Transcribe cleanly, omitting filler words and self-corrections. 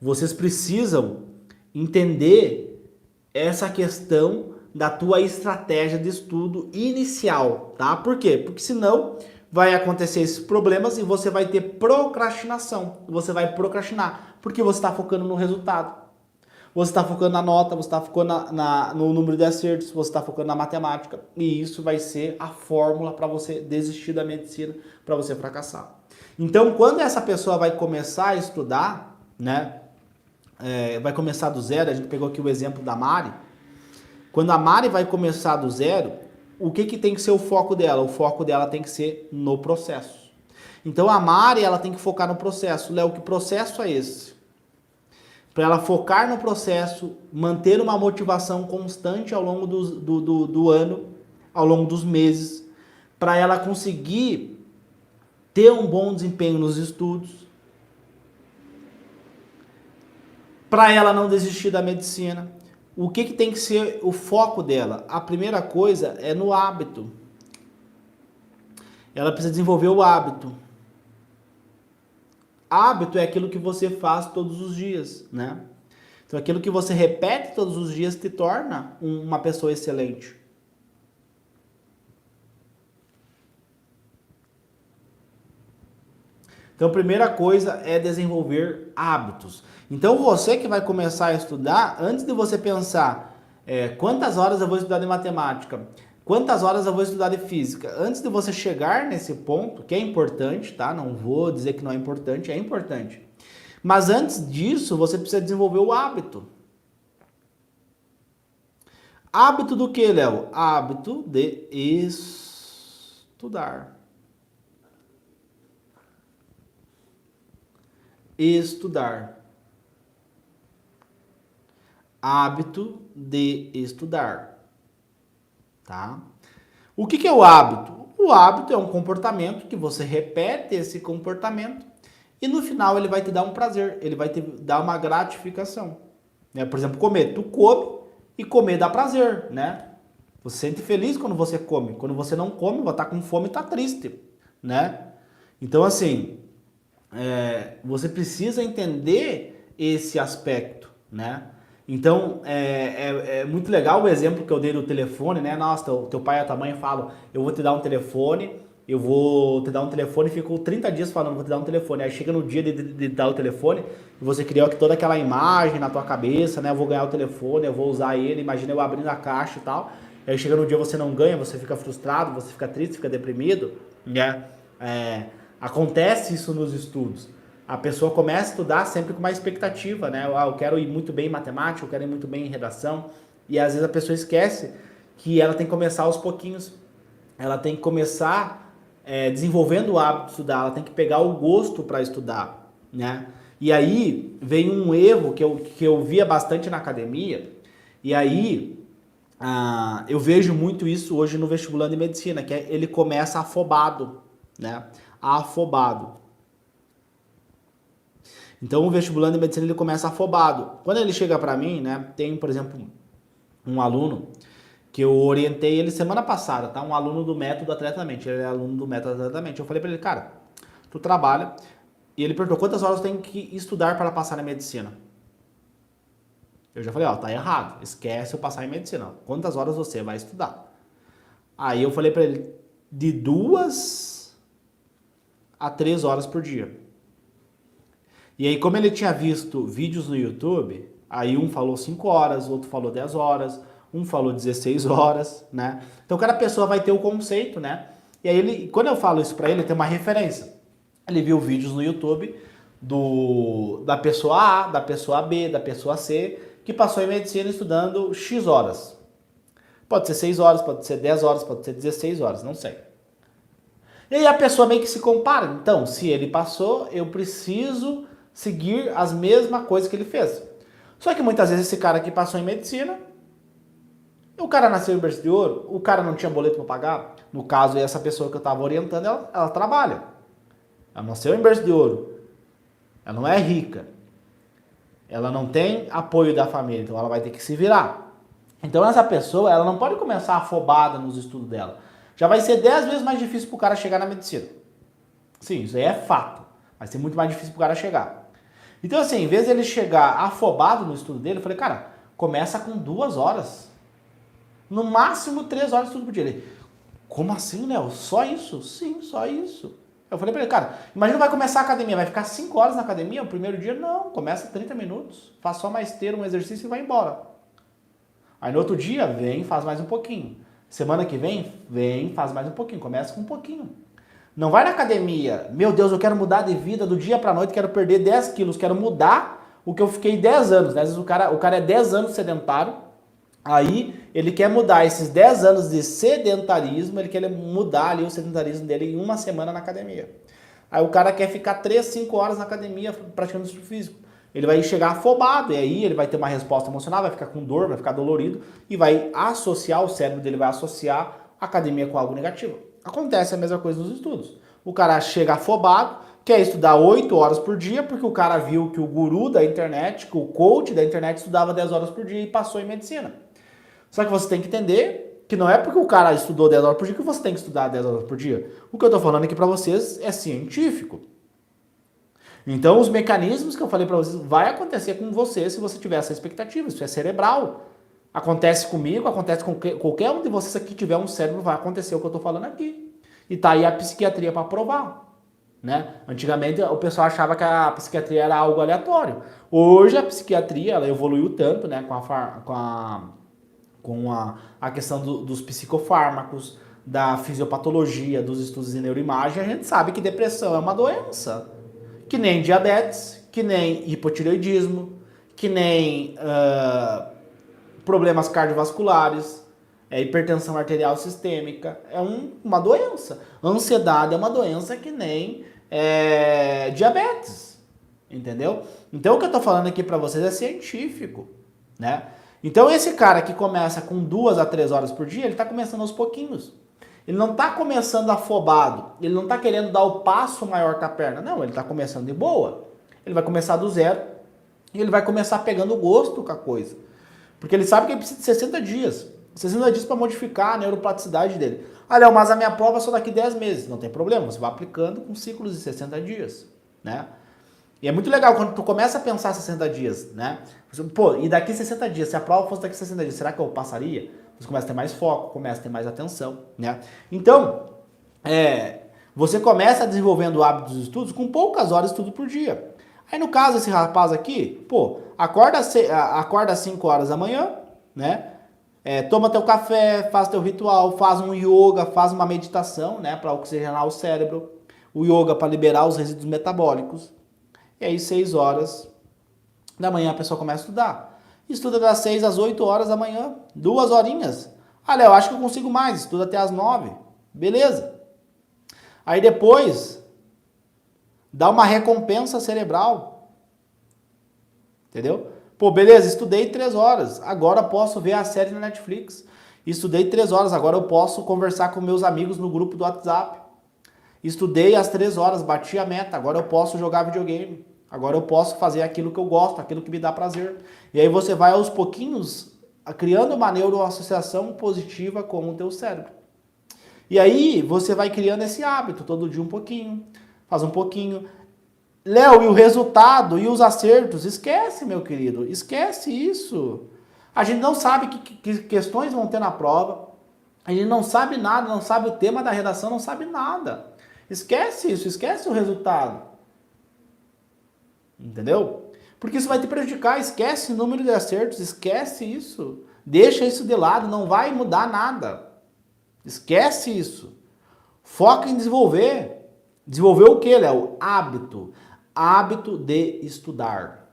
vocês precisam entender essa questão da tua estratégia de estudo inicial, tá? Por quê? Porque senão vai acontecer esses problemas e você vai ter procrastinação. Você vai procrastinar, porque você está focando no resultado. Você está focando na nota, você está focando no número de acertos, você está focando na matemática. E isso vai ser a fórmula para você desistir da medicina, para você fracassar. Então, quando essa pessoa vai começar a estudar, né? Vai começar do zero, a gente pegou aqui o exemplo da Mari. Quando a Mari vai começar do zero, o que tem que ser o foco dela? O foco dela tem que ser no processo. Então a Mari, ela tem que focar no processo. Léo, que processo é esse? Para ela focar no processo, manter uma motivação constante ao longo do ano, ao longo dos meses, para ela conseguir ter um bom desempenho nos estudos, para ela não desistir da medicina. O que tem que ser o foco dela? A primeira coisa é no hábito. Ela precisa desenvolver o hábito. Hábito é aquilo que você faz todos os dias, né? Então aquilo que você repete todos os dias te torna uma pessoa excelente. Então a primeira coisa é desenvolver hábitos. Então você que vai começar a estudar, antes de você pensar quantas horas eu vou estudar de matemática, quantas horas eu vou estudar de física, antes de você chegar nesse ponto, que é importante, tá? Não vou dizer que não é importante, é importante. Mas antes disso, você precisa desenvolver o hábito. Hábito do que, Léo? Hábito de estudar. Estudar. Hábito de estudar. Tá? O que é o hábito? O hábito é um comportamento que você repete esse comportamento e no final ele vai te dar um prazer, ele vai te dar uma gratificação. Né? Por exemplo, comer. Tu come e comer dá prazer, né? Você se sente feliz quando você come. Quando você não come, vai estar com fome e tá triste, né? Então, assim, você precisa entender esse aspecto, né? Então, é muito legal o exemplo que eu dei do telefone, né? Nossa, teu pai e a tua mãe falam, eu vou te dar um telefone, eu vou te dar um telefone e fico 30 dias falando, vou te dar um telefone. Aí chega no dia de dar o telefone, e você criou toda aquela imagem na tua cabeça, né? Eu vou ganhar o telefone, eu vou usar ele, imagina eu abrindo a caixa e tal. Aí chega no dia você não ganha, você fica frustrado, você fica triste, fica deprimido, né? Acontece isso nos estudos. A pessoa começa a estudar sempre com uma expectativa, né? Eu quero ir muito bem em matemática, eu quero ir muito bem em redação. E às vezes a pessoa esquece que ela tem que começar aos pouquinhos. Ela tem que começar desenvolvendo o hábito de estudar, ela tem que pegar o gosto para estudar, né? E aí vem um erro que eu via bastante na academia, e aí eu vejo muito isso hoje no vestibulando de medicina, que ele começa afobado, né? Afobado. Então o vestibulando de medicina ele começa afobado. Quando ele chega para mim, né, tem, por exemplo, um aluno que eu orientei ele semana passada, tá? Um aluno do método Atletamente, ele é aluno do método Atletamente. Eu falei para ele, cara, tu trabalha, e ele perguntou quantas horas eu tenho que estudar para passar na medicina. Eu já falei, ó, tá errado, esquece eu passar em medicina. Quantas horas você vai estudar? Aí eu falei para ele, de 2 a 3 horas por dia. E aí, como ele tinha visto vídeos no YouTube, aí um falou 5 horas, o outro falou 10 horas, um falou 16 horas, né? Então, cada pessoa vai ter o conceito, né? E aí, quando eu falo isso pra ele, tem uma referência. Ele viu vídeos no YouTube da pessoa A, da pessoa B, da pessoa C, que passou em medicina estudando X horas. Pode ser 6 horas, pode ser 10 horas, pode ser 16 horas, não sei. E aí a pessoa meio que se compara. Então, se ele passou, eu preciso seguir as mesmas coisas que ele fez. Só que muitas vezes esse cara que passou em medicina, o cara nasceu em berço de ouro, o cara não tinha boleto para pagar. No caso, essa pessoa que eu estava orientando, ela trabalha. Ela nasceu em berço de ouro. Ela não é rica. Ela não tem apoio da família, então ela vai ter que se virar. Então essa pessoa, ela não pode começar afobada nos estudos dela. Já vai ser 10 vezes mais difícil para o cara chegar na medicina. Sim, isso aí é fato. Vai ser muito mais difícil para o cara chegar. Então, assim, em vez de ele chegar afobado no estudo dele, eu falei, cara, começa com 2 horas. No máximo 3 horas de estudo por dia. Ele, como assim, Léo? Só isso? Sim, só isso. Eu falei pra ele, cara, imagina vai começar a academia, vai ficar 5 horas na academia, o primeiro dia? Não, começa 30 minutos, faz só mais esteira, um exercício e vai embora. Aí no outro dia, vem, faz mais um pouquinho. Semana que vem, faz mais um pouquinho, começa com um pouquinho. Não vai na academia, meu Deus, eu quero mudar de vida do dia pra noite, quero perder 10 quilos, quero mudar o que eu fiquei 10 anos. Né? Às vezes o cara é 10 anos sedentário, aí ele quer mudar esses 10 anos de sedentarismo, ele quer mudar ali o sedentarismo dele em uma semana na academia. Aí o cara quer ficar 3, 5 horas na academia praticando exercício físico. Ele vai chegar afobado, e aí ele vai ter uma resposta emocional, vai ficar com dor, vai ficar dolorido, e vai associar, o cérebro dele vai associar a academia com algo negativo. Acontece a mesma coisa nos estudos. O cara chega afobado, quer estudar 8 horas por dia, porque o cara viu que o guru da internet, que o coach da internet estudava 10 horas por dia e passou em medicina. Só que você tem que entender que não é porque o cara estudou 10 horas por dia que você tem que estudar 10 horas por dia. O que eu tô falando aqui pra vocês é científico. Então, os mecanismos que eu falei para vocês vai acontecer com você se você tiver essa expectativa. Isso é cerebral. Acontece comigo, acontece com qualquer um de vocês aqui que tiver um cérebro, vai acontecer o que eu estou falando aqui. E tá aí a psiquiatria para provar. Né? Antigamente o pessoal achava que a psiquiatria era algo aleatório. Hoje a psiquiatria ela evoluiu tanto, né, com a questão dos psicofármacos, da fisiopatologia, dos estudos de neuroimagem, a gente sabe que depressão é uma doença. Que nem diabetes, que nem hipotireoidismo, que nem problemas cardiovasculares, hipertensão arterial sistêmica. É uma doença. Ansiedade é uma doença que nem diabetes. Entendeu? Então o que eu tô falando aqui para vocês é científico. Né? Então esse cara que começa com 2 a 3 horas por dia, ele tá começando aos pouquinhos. Ele não está começando afobado, ele não está querendo dar o passo maior que a perna. Não, ele está começando de boa. Ele vai começar do zero e ele vai começar pegando gosto com a coisa. Porque ele sabe que ele precisa de 60 dias. 60 dias para modificar a neuroplasticidade dele. Ah, Léo, mas a minha prova é só daqui 10 meses. Não tem problema, você vai aplicando com ciclos de 60 dias. Né? E é muito legal quando tu começa a pensar 60 dias. Né? Pô, e daqui 60 dias, se a prova fosse daqui 60 dias, será que eu passaria? Você começa a ter mais foco, começa a ter mais atenção, né? Então, você começa desenvolvendo o hábito dos estudos com poucas horas de estudo por dia. Aí no caso, esse rapaz aqui, pô, acorda às 5 horas da manhã, né? Toma teu café, faz teu ritual, faz um yoga, faz uma meditação, né? Para oxigenar o cérebro. O yoga para liberar os resíduos metabólicos. E aí 6 horas da manhã a pessoa começa a estudar. Estuda das 6 às 8 horas da manhã, 2 horinhas. Ah, Léo, acho que eu consigo mais, estuda até às 9. Beleza. Aí depois, dá uma recompensa cerebral. Entendeu? Pô, beleza, estudei 3 horas, agora posso ver a série na Netflix. Estudei 3 horas, agora eu posso conversar com meus amigos no grupo do WhatsApp. Estudei às 3 horas, bati a meta, agora eu posso jogar videogame. Agora eu posso fazer aquilo que eu gosto, aquilo que me dá prazer. E aí você vai aos pouquinhos criando uma neuroassociação positiva com o teu cérebro. E aí você vai criando esse hábito, todo dia um pouquinho, faz um pouquinho. Léo, e o resultado e os acertos? Esquece, meu querido, esquece isso. A gente não sabe que questões vão ter na prova, a gente não sabe nada, não sabe o tema da redação, não sabe nada. Esquece isso, esquece o resultado. Entendeu? Porque isso vai te prejudicar, esquece o número de acertos, esquece isso. Deixa isso de lado, não vai mudar nada. Esquece isso. Foca em desenvolver. Desenvolver o que, Léo? Hábito. Hábito de estudar.